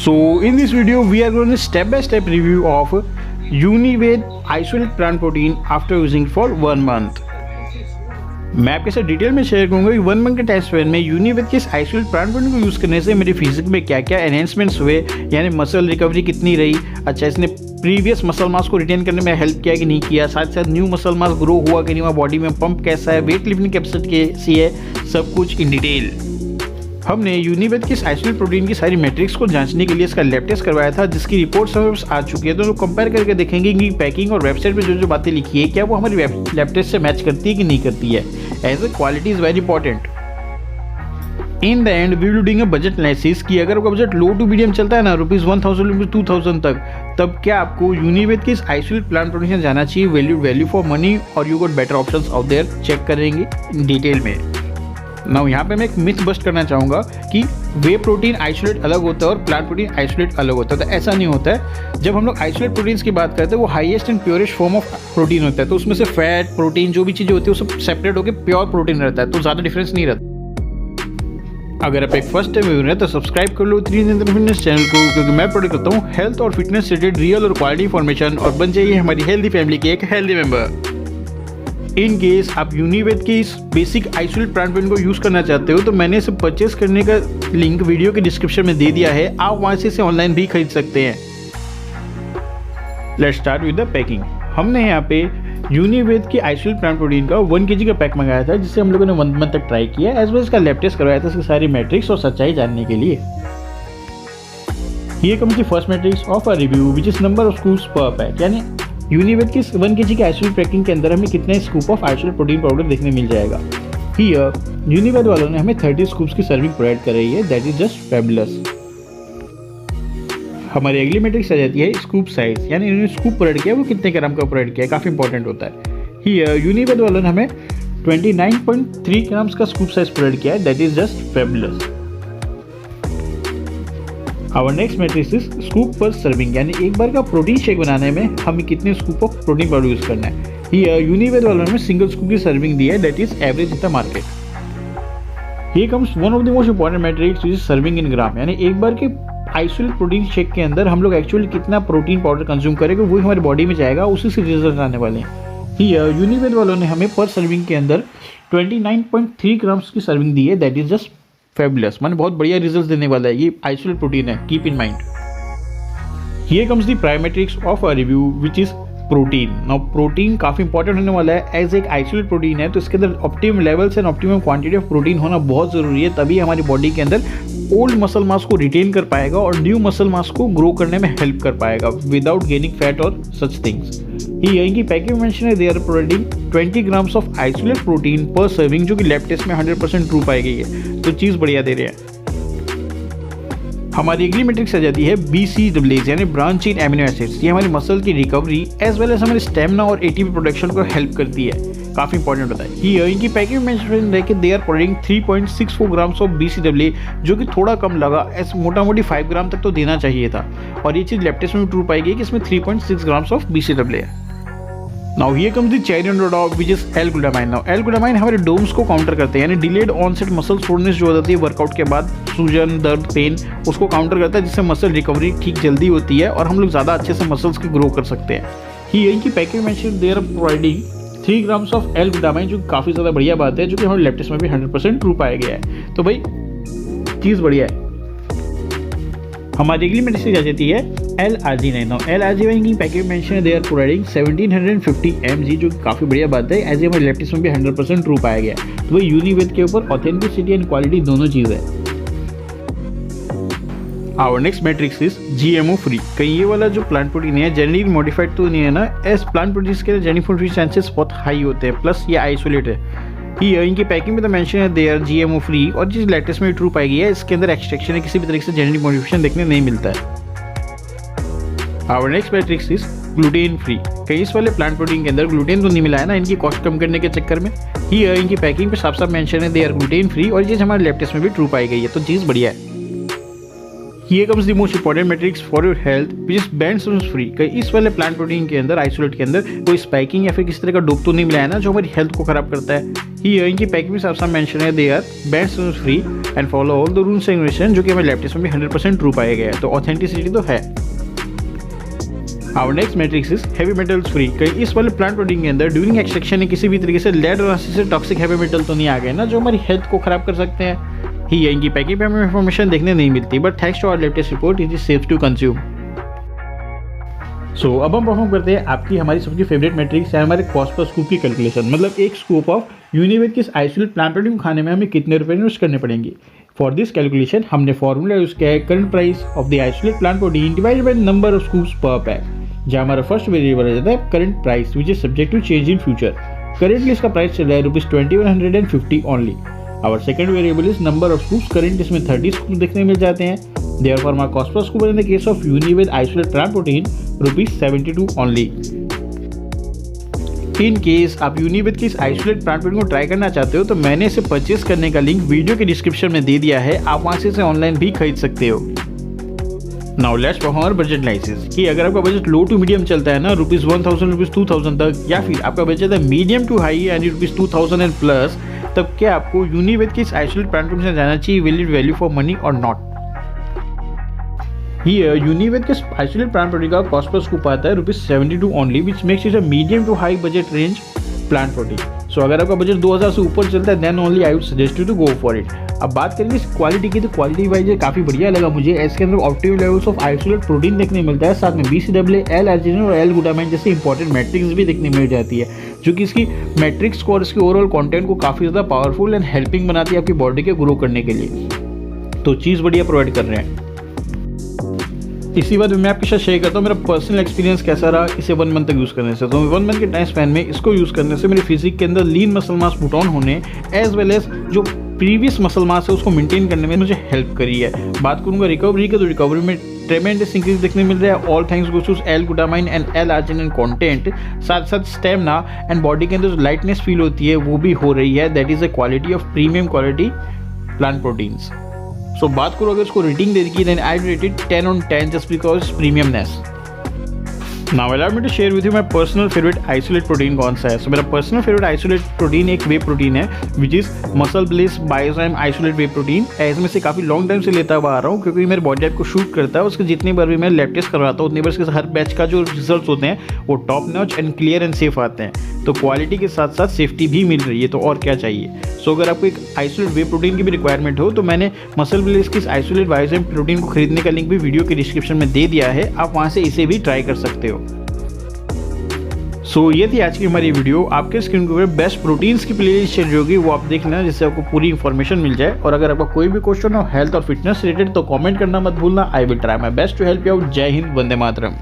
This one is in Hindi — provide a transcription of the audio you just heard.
So in this video we are going to step-by-step review of Unived Isolate Plant Protein after using for 1 month। मैं आपके साथ डिटेल में शेयर करूंगा कि 1 मंथ के टाइम स्पेन में यूनिवेद के इस आइसोलेट प्लांट प्रोटीन को यूज़ करने से मेरी फिजिक में क्या क्या एनहेंसमेंट्स हुए, यानी मसल रिकवरी कितनी रही, अच्छा इसने प्रीवियस मसल मास को रिटेन करने में हेल्प किया कि नहीं किया, साथ साथ न्यू मसल मास ग्रो हुआ कि नहीं हुआ, बॉडी में पंप कैसा है, वेट लिफ्टिंग कैपेसिटी कैसी है, सब कुछ इन डिटेल। हमने यूनिवेद के इस आइसोलेट प्रोटीन की सारी मैट्रिक्स को जांचने के लिए इसका लैब टेस्ट करवाया था, जिसकी रिपोर्ट्स हमें आ चुकी है। तो लोग कंपेयर करके देखेंगे कि पैकिंग और वेबसाइट पे जो बातें लिखी है क्या वो हमारी लैब टेस्ट से मैच करती है कि नहीं करती है। As a quality is very important. In the end we will doing a budget analysis कि अगर आपका बजट लो टू मीडियम चलता है ना, ₹1000 2000 तक, तब क्या आपको यूनिवेद के इस आइसोलेट प्लांट प्रोटीन जाना चाहिए, वैल्यू फॉर मनी और you got better options out there. Check करेंगे डिटेल में। नाउ यहाँ पे मैं एक मिथ बस्ट करना चाहूँगा कि वे प्रोटीन आइसोलेट अलग होता है और प्लांट प्रोटीन आइसोलेट अलग होता है। तो ऐसा नहीं होता है। जब हम लोग आइसोलेट प्रोटीन्स की बात करते हैं वो highest and purest form of protein होता है, तो उसमें से फैट प्रोटीन जो भी चीज़ें होती है वो सब सेपरेट होकर प्योर प्रोटीन रहता है, तो ज़्यादा डिफरेंस नहीं रहता। अगर आप एक फर्स्ट टाइम व्यूअर हैं तो सब्सक्राइब कर लो 3 फिटनेस चैनल को, क्योंकि मैं प्रोवाइड करता हूँ हेल्थ और फिटनेस रिलेटेड रियल और क्वालिटी इन्फॉर्मेशन, और बन जाइए हमारी हेल्दी फैमिली के एक हेल्दी मेंबर। इन केस आप यूनिवेद के इस बेसिक आइसोलेट प्लांट प्रोटीन को यूज़ करना चाहते हो तो मैंने इसे परचेस करने का लिंक वीडियो के डिस्क्रिप्शन में दे दिया है, आप वहाँ से इसे ऑनलाइन भी खरीद सकते हैं। Let's start with the packing. हमने यहाँ पे यूनिवेद के आइसोलेट प्लांट प्रोटीन का 1 kg का पैक मंगाया था, जिसे हम लोगों ने 1 मंथ तक ट्राई किया, एज वेल इसका लैब टेस्ट करवाया था इसकी सारी मैट्रिक्स और सच्चाई जानने के लिए। ये comes the first matrix of a review which is number of scoops per pack, यानी यूनिवेद के 1 kg के आइसोलेट पैकिंग के अंदर हमें कितने scoop of isolate protein powder देखने मिल जाएगा। हियर यूनिवेद वालों ने हमें 30 स्कूप्स की सर्विंग प्रोवाइड कर रही है, दैट इज जस्ट फैबुलस। हमारी अगली मैट्रिक्स आ जाती है स्कूप साइज, यानी इन्होंने स्कूप प्रोवाइड किया वो कितने ग्राम का प्रोवाइड किया है, काफ़ी इंपॉर्टेंट होता है। हियर यूनिवेद वालों ने हमें 29.3 ग्राम्स का स्कूप साइज प्रोवाइड किया है, that is just fabulous. Our next matrix is scoop per serving, यानी एक बार का प्रोटीन शेक बनाने में हमें कितने scoop of protein powder use करना है। हियर यूनिवेद वालों ने सिंगल स्कूप की सर्विंग दी है, that is average in the market. Here comes one of the most important metrics which is serving in gram, यानी एक बार के आइसोलेट प्रोटीन शेक के अंदर हम लोग एक्चुअली कितना प्रोटीन पाउडर कंज्यूम करेंगे वो हमारी बॉडी में जाएगा, उसी से रिजल्ट आने वाले हैं। हियर यूनिवेद वालों ने हमें पर सर्विंग के अंदर 29.3 ग्राम्स की सर्विंग दी है, दैट इज जस्ट फैबुलस, माने बहुत बढ़िया रिजल्ट देने वाला है। ये आइसोलेट प्रोटीन है, keep in mind. Here comes the prime matrix of a review which is protein. Now protein काफी इंपॉर्टेंट होने वाला है, एज एक आइसोलेट प्रोटीन है तो इसके अंदर optimum levels and optimum quantity of protein होना बहुत जरूरी है, तभी हमारी बॉडी के अंदर ओल्ड मसल मास को रिटेन कर पाएगा और न्यू मसल मास को ग्रो करने में हेल्प कर पाएगा विदाउट गेनिंग फैट और सच थिंग्स। ये इनकी पैकिंग मेंशन है, they are providing 20 grams of isolate protein per serving, जो कि लैब टेस्ट में 100% ट्रू पाई गई है, तो चीज़ बढ़िया दे रहे हैं। हमारी अगली मैट्रिक्स आ जाती है BCAAs, यानी ब्रांच चेन एमिनो एसिड्स। ये हमारी मसल की रिकवरी एज वेल एज हमारी स्टेमिना और ATP प्रोडक्शन को हेल्प करती है, काफ़ी इंपॉर्टेंट होता है। ये इनकी पैकिंग मेंशन है कि they are providing 3.64 grams of BCAA, जो कि थोड़ा कम लगा, एस मोटा मोटी 5 ग्राम तक तो देना चाहिए था, और ये चीज़ लैब टेस्ट में ट्रू पाई गई कि इसमें 3.6 ग्राम्स ऑफ BCAA है। Now here comes the cherry on top which is L-glutamine. Now L-glutamine हमारे डोम्स को काउंटर करते हैं, यानी डिलेड ऑनसेट मसल सोरनेस जो हो जाती है वर्कआउट के बाद, सूजन दर्द पेन, उसको काउंटर करता है, जिससे मसल रिकवरी ठीक जल्दी होती है और हम लोग ज़्यादा अच्छे से मसल्स की ग्रो कर सकते हैं। ही इनकी packing mention they are providing 3 grams of L-glutamine, जो काफ़ी ज़्यादा बढ़िया बात है, जो कि हमारे लैब टेस्ट में भी 100% ट्रू पाया गया है, तो भाई चीज़ बढ़िया है। हमारी अगली मेडिसिन आ जाती है L-arginine। नाउ L-arginine की पैकिंग मेंशन है, दे आर प्रोवाइडिंग 1750 mg, जो काफ़ी बढ़िया बात है, एज ए हमारे लैब टेस्ट में भी 100% ट्रू पाया गया है, तो वही यूनिवेद के ऊपर ऑथेंटिसिटी एंड क्वालिटी दोनों चीज़ है। Our next matrix is GMO free. कहीं ये वाला जो प्लांट प्रोटीन है जेनेटिकली मॉडिफाइड तो नहीं है ना, एज प्लांट प्रोटीन के जेनेटिक फ्री चांसेस बहुत हाई होते हैं, प्लस ये आइसोलेट है। ये इनकी पैकिंग में तो मेंशन है दे आर GMO फ्री, और जिस लैब टेस्ट में ट्रू पाई गई है इसके अंदर एक्सट्रैक्शन है किसी भी तरीके से जेनेटिक मॉडिफिकेशन देखने नहीं मिलता है। Our next matrix is gluten free. कहीं इस वाले प्लांट प्रोटीन के अंदर ग्लूटेन तो नहीं मिला है ना इनकी कॉस्ट कम करने के चक्कर में। हियर इनकी पैकिंग पे साफ साफ मेंशन है दे आर ग्लूटेन फ्री, और ये चीज़ हमारे लैब टेस्ट में भी ट्रू पाई गई है, तो चीज़ बढ़िया है। Here comes the most important metrics for your health, which is banned substance free। कहीं इस वाले प्लांट प्रोटीन के अंदर, आइसोलेट के अंदर कोई स्पाइकिंग या फिर किसी तरह का डोप तो नहीं मिला है ना जो हमारी हेल्थ को खराब करता है। Here इनकी पैकिंग में साफ-साफ मेंशन है they are banned substance free and follow all the rules and regulations, जो कि हमें लैब टेस्ट में भी 100% ट्रू पाया गया है, तो ऑथेंटिसिटी तो है। Our next matrix is heavy metals free। कहीं इस वाले प्लांट प्रोटीन के अंदर ड्यूरिंग एक्सट्रैक्शन में किसी भी तरीके से लेड और एसिड से टॉक्सिक हेवी मेटल तो नहीं आ गए ना जो हमारी हेल्थ को खराब कर सकते हैं। ही इनकी पैकिंग पे हमें इन्फॉर्मेशन देखने नहीं मिलती, but thanks to our latest report it is safe to consume. So अब हम परफॉर्म करते हैं आपकी हमारी सबकी फेवरेट मैट्रिक्स है हमारे कॉस्ट पर स्कूप की कैलकुलेशन, मतलब एक स्कूप ऑफ यूनिवेद के आइसोलेट प्लांट प्रोटीन खाने में हमें कितने रुपए इन्वेस्ट करने पड़ेंगे। फॉर दिस कैलकुलेशन हमने फॉर्मूला यूज किया है current price of the isolate plant protein divided by number of scoops per pack, जहाँ हमारा फर्स्ट वेरिएबल आ जाता है current price which is subject to change in future. Currently इसका प्राइस चल रहा है ₹2150 only. Our second variable is number of scoops, current इसमें 30 स्कूप देखने मिल जाते हैं। देयरफॉर हमारा कॉस्ट पर scoop in the case of Unived isolate plant protein ₹72 only. In case आप यूनिवेद की इस आइसोलेट प्लांट प्रोटीन को ट्राई करना चाहते हो तो मैंने इसे परचेज करने का लिंक वीडियो के डिस्क्रिप्शन में दे दिया है, आप वहां से इसे ऑनलाइन भी खरीद सकते हो। Now let's perform budget analysis कि अगर आपका बजट लो टू मीडियम चलता है ना ₹1000 ₹2000 तक, या फिर आपका बजट है मीडियम टू हाई यानी ₹2000 एंड प्लस, तब क्या आपको यूनिवेद की इस आइसोलेट प्लांट प्रोटीन से जाना चाहिए, will it value for money or not. Here Unived के आइसोलेट प्लांट प्रोटीन का कॉस्ट पर स्कूप आता है ₹72 only, which makes it a medium to high budget range plant protein. So अगर आपका बजट 2000 से ऊपर चलता है then only I would suggest you to go for it. अब बात करेंगे इस क्वालिटी की, तो क्वालिटी वाइज काफ़ी बढ़िया लगा मुझे। इसके अंदर optimal levels of isolate protein देखने मिलता है, साथ में BCAA, L-arginine और L-glutamine जैसे इंपॉर्टेंट मैट्रिक्स भी देखने मिल जाती है, जो कि इसकी मैट्रिक्स को और इसके ओवरऑल कंटेंट को काफ़ी ज़्यादा पावरफुल एंड हेल्पिंग बनाती है आपकी बॉडी के ग्रो करने के लिए। तो चीज़ बढ़िया प्रोवाइड कर रहे हैं। इसी बात मैं आपके साथ शेयर करता हूँ मेरा पर्सनल एक्सपीरियंस कैसा रहा इसे 1 मंथ तक यूज़ करने से। तो 1 मंथ के टाइम स्पैन में इसको यूज़ करने से मेरे फिजिक के अंदर lean muscle mass put on होने एज वेल एज जो प्रीवियस मसल मास है उसको मेंटेन करने में मुझे हेल्प करी है। बात करूँगा रिकवरी की, तो रिकवरी में ट्रेमेंडस इंक्रीज देखने मिल रहा है, all thanks goes to L-glutamine and L-arginine content. साथ साथ स्टेमिना एंड बॉडी के अंदर जो लाइटनेस फील होती है वो भी हो रही है, that is a quality of premium quality plant proteins. So बात करो अगर इसको रेटिंग दे दी, then I rate it 10 on 10 just because premiumness. Now allow me to share with you my personal favourite isolate protein कौन सा है। सो मेरा पर्सनल फेवरेट आइसोलेट प्रोटीन एक वे प्रोटीन है which is muscle bless biozyme isolate whey protein. इसमें से काफ़ी लॉन्ग टाइम से लेता हुआ आ रहा हूँ क्योंकि मेरे बॉडी टाइप को शूट करता है। उसके जितनी बार भी मैं लैब टेस्ट करवाता हूँ उतनी बार इसके हर बैच का जो रिजल्ट होते हैं वो top notch and clear and safe आते हैं। तो क्वालिटी के साथ साथ सेफ्टी भी मिल रही है, तो और क्या चाहिए। सो अगर आपको एक आइसोलेट वे प्रोटीन की भी रिक्वायरमेंट हो तो मैंने मसल ब्लेस की आइसोलेट बायोजाइम प्रोटीन को खरीदने का लिंक भी वीडियो के डिस्क्रिप्शन में दे दिया है, आप वहाँ से इसे भी ट्राई कर सकते हो। सो ये थी आज की हमारी वीडियो। आपके स्क्रीन के ऊपर बेस्ट प्रोटीन्स की प्लेलिस्ट चल रही होगी, वो आप देख लेना जिससे आपको पूरी इन्फॉर्मेशन मिल जाए। और अगर आपका कोई भी क्वेश्चन हो हेल्थ और फिटनेस रिलेटेड तो कमेंट करना मत भूलना। I will try my best to help you out. जय हिंद, वंदे मातरम।